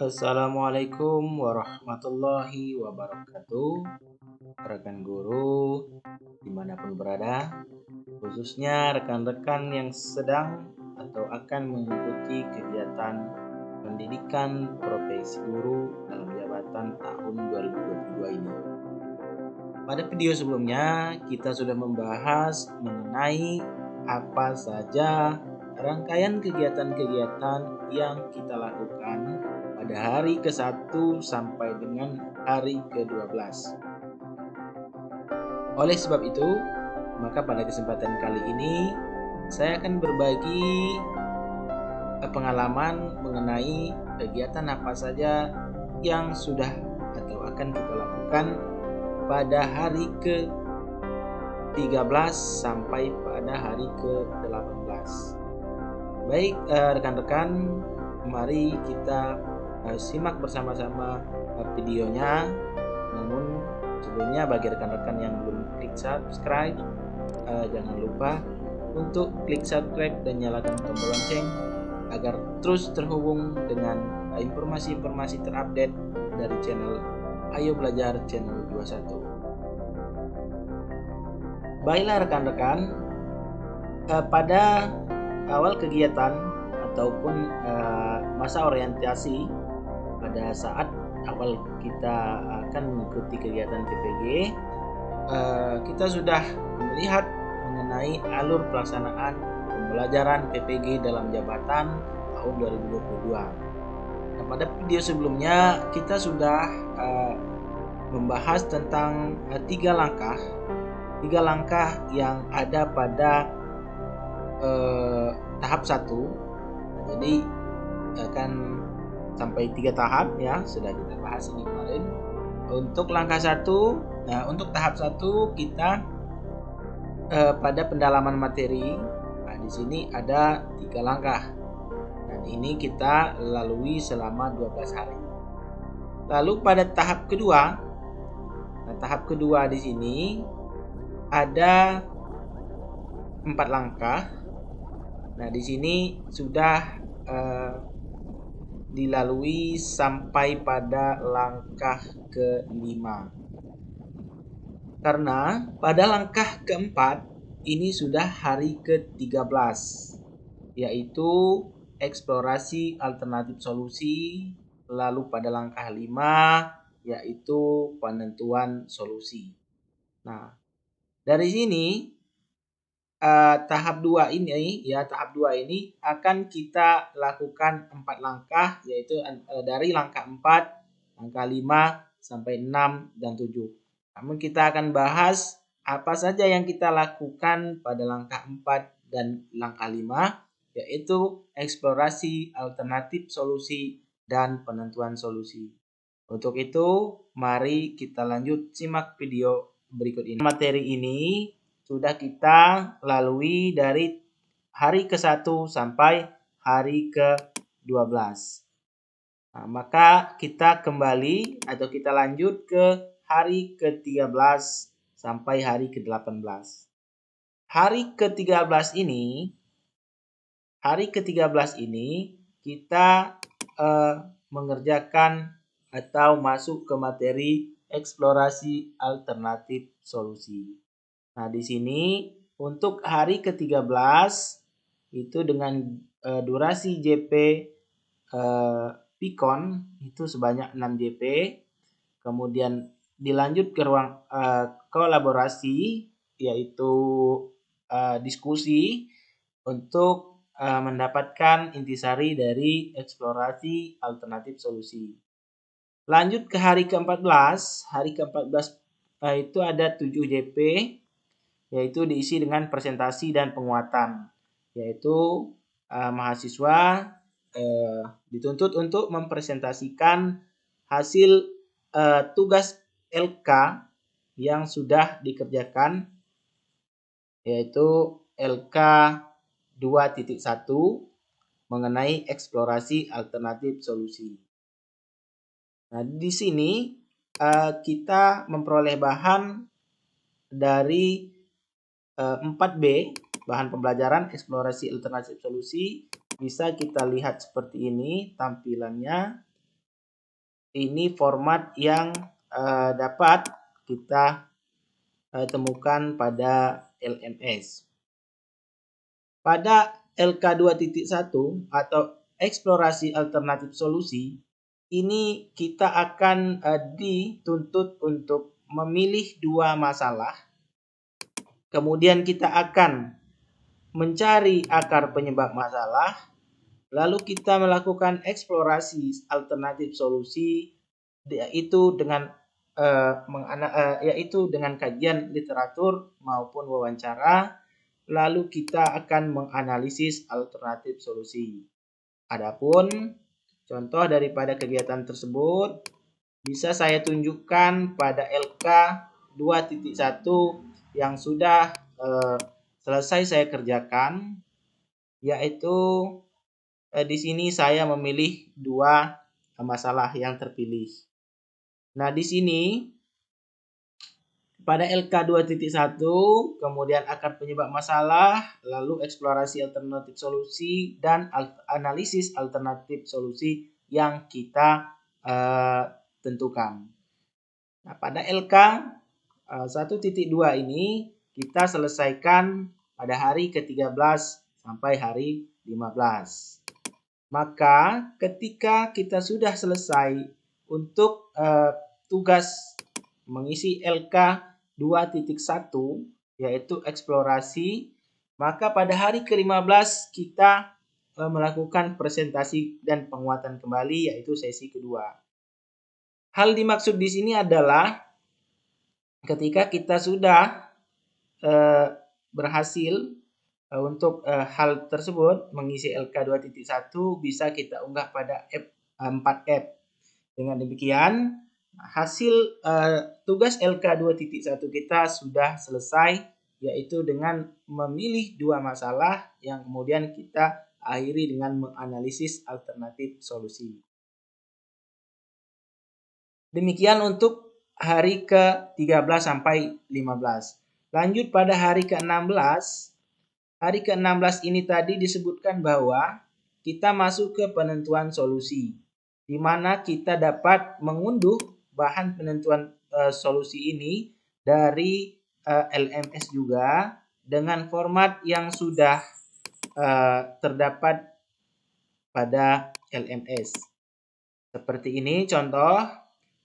Assalamualaikum warahmatullahi wabarakatuh, rekan guru dimanapun berada, khususnya rekan-rekan yang sedang atau akan mengikuti kegiatan pendidikan profesi guru dalam jabatan tahun 2022 ini. Pada video sebelumnya, kita sudah membahas mengenai apa saja rangkaian kegiatan-kegiatan yang kita lakukan pada hari ke-1 sampai dengan hari ke-12. Oleh sebab itu, maka pada kesempatan kali ini saya akan berbagi pengalaman mengenai kegiatan apa saja yang sudah atau akan kita lakukan pada hari ke-13 sampai pada hari ke-18. Baik rekan-rekan, mari kita simak bersama-sama videonya. Namun sebelumnya bagi rekan-rekan yang belum klik subscribe, jangan lupa untuk klik subscribe dan nyalakan tombol lonceng agar terus terhubung dengan informasi-informasi terupdate dari channel Ayo Belajar channel 21. Baiklah rekan-rekan, pada awal kegiatan ataupun masa orientasi pada saat awal kita akan mengikuti kegiatan PPG, kita sudah melihat mengenai alur pelaksanaan pembelajaran PPG dalam jabatan tahun 2022. Nah, pada video sebelumnya kita sudah membahas tentang tiga langkah yang ada pada tahap 1. Nah, jadi akan sampai 3 tahap ya, sudah kita bahas ini kemarin. Untuk langkah 1, nah untuk tahap 1 kita pada pendalaman materi. Nah, di sini ada 3 langkah. Dan ini kita lalui selama 12 hari. Lalu pada tahap kedua, tahap kedua di sini ada 4 langkah. Nah, di sini sudah dilalui sampai pada langkah ke-5. Karena pada langkah keempat ini sudah hari ke-13, yaitu eksplorasi alternatif solusi. Lalu pada langkah 5 yaitu penentuan solusi. Nah, dari sini tahap 2 ini akan kita lakukan 4 langkah, yaitu dari langkah 4, langkah 5 sampai 6 dan 7. Namun kita akan bahas apa saja yang kita lakukan pada langkah 4 dan langkah 5, yaitu eksplorasi alternatif solusi dan penentuan solusi. Untuk itu, mari kita lanjut simak video berikut ini. Materi ini sudah kita lalui dari hari ke-1 sampai hari ke-12. Nah, maka kita kembali atau kita lanjut ke hari ke-13 sampai hari ke-18. Hari ke-13 ini kita mengerjakan atau masuk ke materi eksplorasi alternatif solusi. Nah, di sini untuk hari ke-13 itu dengan durasi JP Pikon itu sebanyak 6 JP. Kemudian dilanjut ke ruang kolaborasi, yaitu diskusi untuk mendapatkan intisari dari eksplorasi alternatif solusi. Lanjut ke hari ke-14. Hari ke-14 itu ada 7 JP, yaitu diisi dengan presentasi dan penguatan, yaitu mahasiswa dituntut untuk mempresentasikan hasil tugas LK yang sudah dikerjakan, yaitu LK 2.1 mengenai eksplorasi alternatif solusi. Nah, di sini kita memperoleh bahan dari 4B, bahan pembelajaran eksplorasi alternatif solusi. Bisa kita lihat seperti ini tampilannya. Ini format yang dapat kita temukan pada LMS. Pada LK2.1 atau eksplorasi alternatif solusi, ini kita akan dituntut untuk memilih dua masalah. Kemudian kita akan mencari akar penyebab masalah, lalu kita melakukan eksplorasi alternatif solusi, yaitu dengan kajian literatur maupun wawancara. Lalu kita akan menganalisis alternatif solusi. Adapun contoh daripada kegiatan tersebut bisa saya tunjukkan pada LK 2.1 yang sudah selesai saya kerjakan, yaitu di sini saya memilih dua masalah yang terpilih. Nah, di sini pada LK 2.1, kemudian akar penyebab masalah, lalu eksplorasi alternatif solusi, dan analisis alternatif solusi yang kita tentukan. Nah, pada LK 1.2 ini kita selesaikan pada hari ke-13 sampai hari 15. Maka ketika kita sudah selesai untuk tugas mengisi LK 2.1 yaitu eksplorasi, maka pada hari ke-15 kita melakukan presentasi dan penguatan kembali yaitu sesi kedua. Hal dimaksud di sini adalah ketika kita sudah berhasil untuk hal tersebut mengisi LK 2.1 bisa kita unggah pada 4F. Dengan demikian hasil tugas LK 2.1 kita sudah selesai, yaitu dengan memilih dua masalah yang kemudian kita akhiri dengan menganalisis alternatif solusi. Demikian untuk hari ke-13 sampai 15. Lanjut pada hari ke-16. Hari ke-16 ini tadi disebutkan bahwa kita masuk ke penentuan solusi, di mana kita dapat mengunduh bahan penentuan solusi ini dari LMS juga dengan format yang sudah terdapat pada LMS. Seperti ini contoh,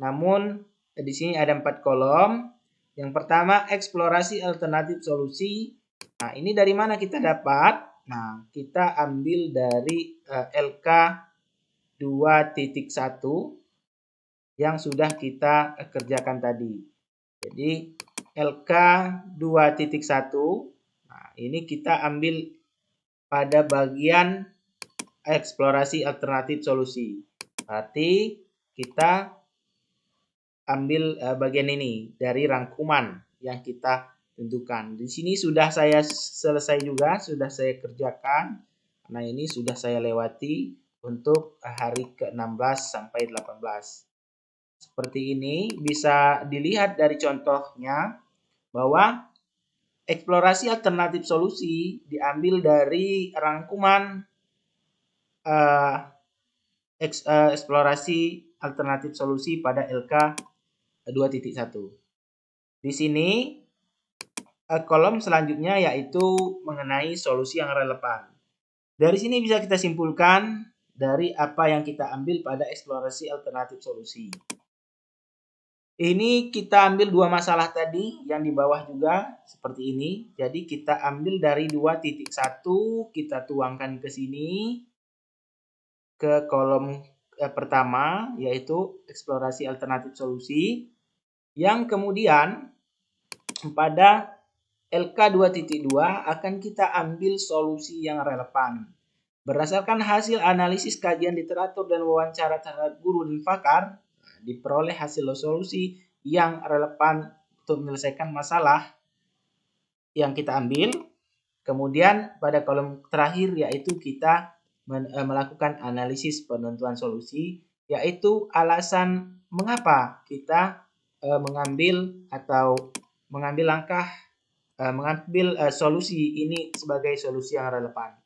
namun di sini ada 4 kolom. Yang pertama, eksplorasi alternatif solusi. Nah, ini dari mana kita dapat? Nah, kita ambil dari LK 2.1 yang sudah kita kerjakan tadi. Jadi LK 2.1, nah ini kita ambil pada bagian eksplorasi alternatif solusi. Berarti kita ambil bagian ini dari rangkuman yang kita tentukan. Di sini sudah saya selesai juga, sudah saya kerjakan. Nah, ini sudah saya lewati untuk hari ke-16 sampai 18. Seperti ini bisa dilihat dari contohnya bahwa eksplorasi alternatif solusi diambil dari rangkuman eksplorasi alternatif solusi pada LK 2.1. Di sini kolom selanjutnya yaitu mengenai solusi yang relevan. Dari sini bisa kita simpulkan dari apa yang kita ambil pada eksplorasi alternatif solusi. Ini kita ambil dua masalah tadi yang di bawah juga seperti ini. Jadi kita ambil dari 2.1, kita tuangkan ke sini ke kolom pertama yaitu eksplorasi alternatif solusi. Yang kemudian pada LK 2.2 akan kita ambil solusi yang relevan. Berdasarkan hasil analisis kajian literatur dan wawancara terhadap guru dan pakar, diperoleh hasil solusi yang relevan untuk menyelesaikan masalah yang kita ambil. Kemudian pada kolom terakhir yaitu kita melakukan analisis penentuan solusi, yaitu alasan mengapa kita mengambil solusi ini sebagai solusi yang relevan.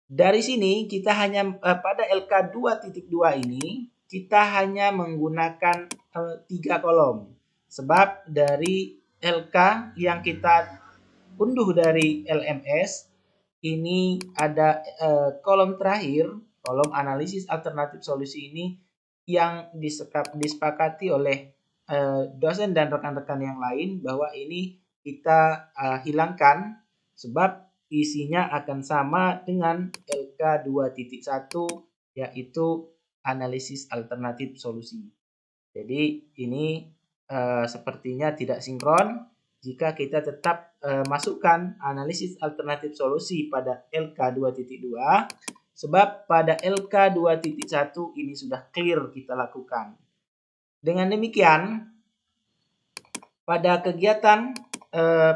Dari sini kita hanya pada LK 2.2 ini kita hanya menggunakan 3 kolom. Sebab dari LK yang kita unduh dari LMS ini ada kolom terakhir, kolom analisis alternatif solusi ini yang disepakati oleh dosen dan rekan-rekan yang lain bahwa ini kita hilangkan sebab isinya akan sama dengan LK 2.1 yaitu analisis alternatif solusi. Jadi ini sepertinya tidak sinkron jika kita tetap masukkan analisis alternatif solusi pada LK 2.2 sebab pada LK 2.1 ini sudah clear kita lakukan. Dengan demikian pada kegiatan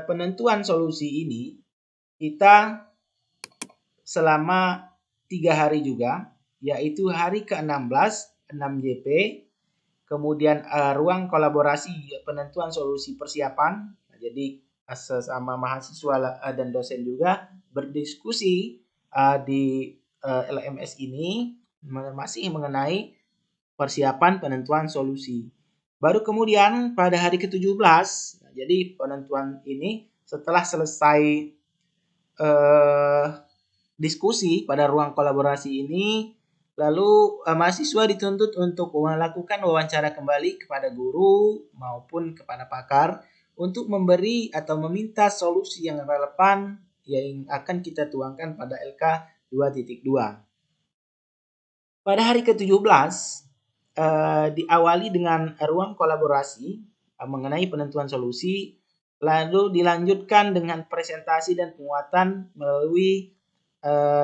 penentuan solusi ini kita selama 3 hari juga, yaitu hari ke-16 6JP, kemudian ruang kolaborasi penentuan solusi persiapan. Jadi sesama mahasiswa dan dosen juga berdiskusi di LMS ini masih mengenai persiapan penentuan solusi. Baru kemudian pada hari ke-17, jadi penentuan ini setelah selesai diskusi pada ruang kolaborasi ini, lalu mahasiswa dituntut untuk melakukan wawancara kembali kepada guru maupun kepada pakar untuk memberi atau meminta solusi yang relevan yang akan kita tuangkan pada LK 2.2. Pada hari ke-17 diawali dengan ruang kolaborasi mengenai penentuan solusi, lalu dilanjutkan dengan presentasi dan penguatan melalui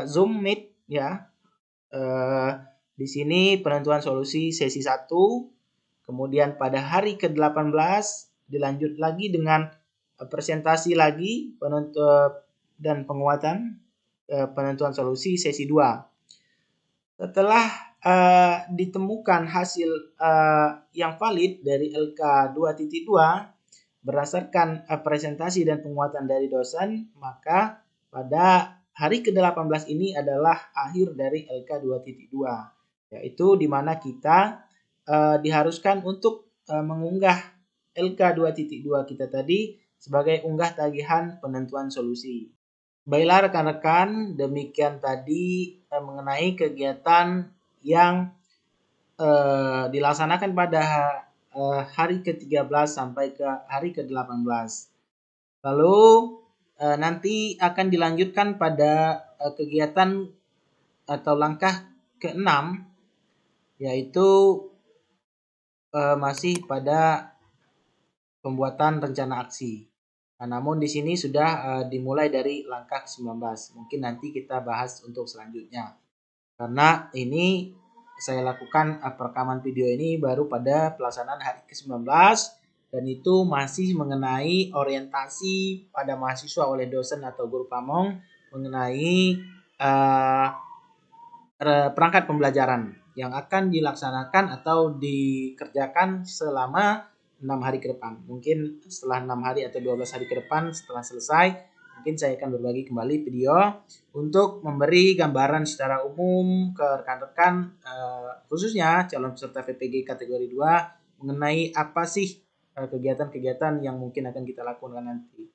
Zoom Meet ya. Di sini penentuan solusi sesi 1, kemudian pada hari ke-18 dilanjut lagi dengan presentasi lagi dan penguatan penentuan solusi sesi 2. Setelah ditemukan hasil yang valid dari LK 2.2 berdasarkan presentasi dan penguatan dari dosen, maka pada hari ke-18 ini adalah akhir dari LK 2.2, yaitu di mana kita diharuskan untuk mengunggah LK 2.2 kita tadi sebagai unggah tagihan penentuan solusi. Baiklah rekan-rekan, demikian tadi mengenai kegiatan yang dilaksanakan pada hari ke-13 sampai ke hari ke-18. Lalu nanti akan dilanjutkan pada kegiatan atau langkah ke-6, yaitu masih pada pembuatan rencana aksi. Namun di sini sudah dimulai dari langkah 19. Mungkin nanti kita bahas untuk selanjutnya. Karena ini saya lakukan perekaman video ini baru pada pelaksanaan hari ke-19 dan itu masih mengenai orientasi pada mahasiswa oleh dosen atau guru pamong mengenai perangkat pembelajaran yang akan dilaksanakan atau dikerjakan selama 6 hari ke depan. Mungkin setelah 6 hari atau 12 hari ke depan setelah selesai, mungkin saya akan berbagi kembali video untuk memberi gambaran secara umum ke rekan-rekan khususnya calon peserta VPG kategori 2 mengenai apa sih kegiatan-kegiatan yang mungkin akan kita lakukan nanti.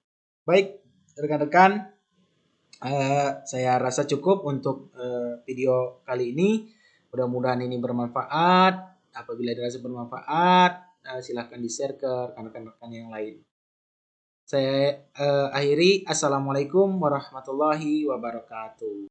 Baik, rekan-rekan, saya rasa cukup untuk video kali ini. Mudah-mudahan ini bermanfaat. Apabila dirasa bermanfaat, silahkan di-share ke rekan-rekan yang lain. Saya akhiri. Assalamualaikum warahmatullahi wabarakatuh.